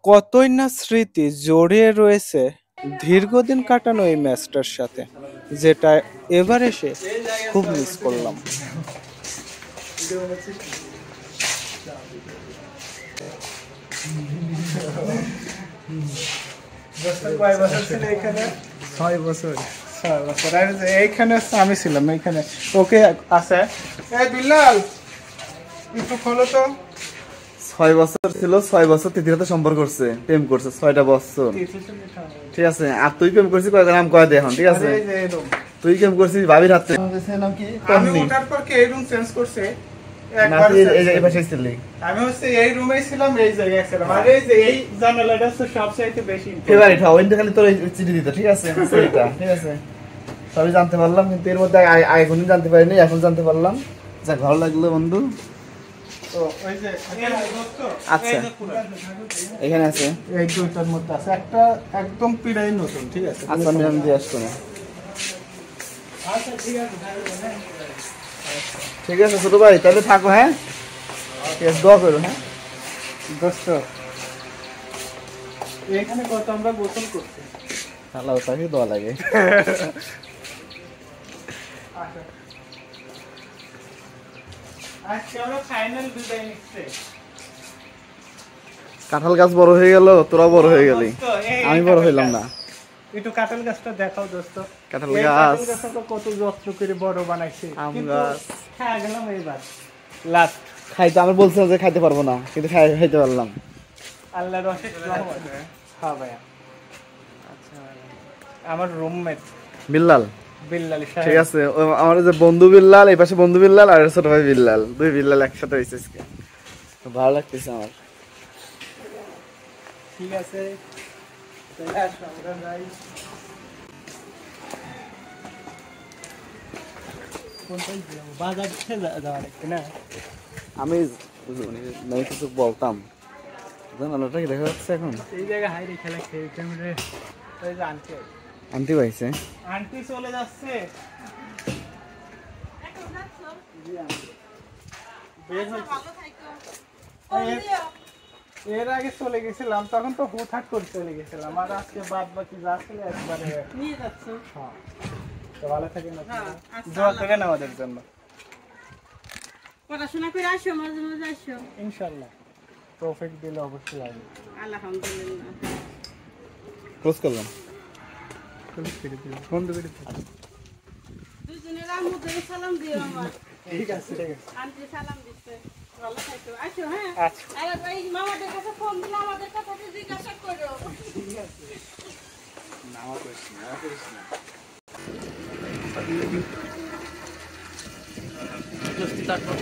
কতই না স্মৃতি জড়িয়ে রয়েছে দীর্ঘদিন কাটানো এই ম্যাচটার সাথে, যেটা এবার এসে খুব মিস করলাম। কয় বছর ছিল এখানে? 6 বছর। 6 বছর। আর এইখানে আমি ছিলাম এইখানে। ওকে আছে। এই বিল্লাল একটু খোলো তো। 6 বছর ছিল, 6 বছর তিতির সাথে সম্পর্ক করছে, প্রেম করছে 6টা বছর। ঠিক আছে, আর তুই প্রেম করছিস কয়েক নাম কয় দে এখন, ঠিক আছে? তুই প্রেম করছিস ভাবির হাতে। নাম কি? আমি ওঠার পর কি এই রুম চেঞ্জ করছে? এই পাশে ছিলি। আমি হচ্ছে এই রুমেই ছিলাম, এই জায়গায় ছিলাম। আর এই যে এই জানালাটা হচ্ছে সবচাইতে বেশি ফেভারিট। হ্যাঁ, ওইটা খালি তোর চিঠি দিত, ঠিক আছে? সেইটা, ঠিক আছে? সবই জানতে পারলাম, কিন্তু এর মধ্যে আগে কোনদিন জানতে পারিনি, এখন জানতে পারলাম। যাক, ভালো লাগলো বন্ধু। আচ্ছা, এখানে আছে, এই দুইটার মধ্যে আছে একটা একদম পিড়াই নতুন, ঠিক আছে? আচ্ছা, আমি দিয়ে আসবো না। ঠিক আছে ছোট ভাই, তাহলে থাকো। হ্যাঁ, ঠিক আছে, দোয়া করো। হ্যাঁ দোস্ত, এখানে কত আমরা গোসল করছি। আল্লাহ তাকে দোয়া লাগে। আজকে আমরা ফাইনাল বিদায় নিচ্ছি। কাঁঠাল গাছ বড় হয়ে গেল, তোরা বড় হয়ে গেলি, আমি বড় হইলাম না। একটু কাঁঠাল গাছটা দেখাও দোস্ত। কাঁঠাল গাছ কত যত্ন করে বড় বানাইছে, আম গাছ খাই গেলাম এইবার লাস্ট। খাইতে আমি বলছিলাম যে খাইতে পারবো না, কিন্তু খাইতে পারলাম। আল্লাহর অশেষ রহমত। হ্যাঁ ভাইয়া, আচ্ছা, আমার রুমমেট বিল্লাল। বিল্লাল সাহেব, ঠিক আছে, আমার যে বন্ধু বিল্লাল, এই পাশে বন্ধু বিল্লাল, আর ছোট ভাই বিল্লাল, দুই বিল্লাল একসাথে হয়েছে আজকে। ভালো লাগতেছে আমার। ঠিক আছে, আমরা যাই। বাজার যাওয়া লাগবে না? আমি কিছু বলতাম, আলোটা কি দেখা যাচ্ছে এখন? এই জায়গায় হাইরে খেলা খেলতে আনতে আনতে পাইছে, আন্টি চলে যাচ্ছে। এর আগে চলে গেছিলাম, তখন তো হুটহাট করে চলে গেছিলাম, আর আজকে বাদ বাকি যা ছিল একবারে নিয়ে যাচ্ছ। হ্যাঁ, তো ভালো থাকেন, দোয়া করেন আমাদের জন্য। পড়াশোনা করে আসো, মাঝে মাঝে আসো, ইনশাআল্লাহ প্রফিট দিলে অবশ্যই আসবে। আলহামদুলিল্লাহ। ক্লোজ করলাম, বন্ধ করে দুজনের আম্মুদের সালাম দিও আমার। ঠিক আছে, ঠিক আছে। আন্টি সালাম দিচ্ছে, ভালো থাকো, আসো। হ্যাঁ, আচ্ছা, আরে ভাই মামাদের কাছে ফোন দিলে আমাদের কথা জিজ্ঞাসা করো। ঠিক আছে। নামা করিস না। তারপর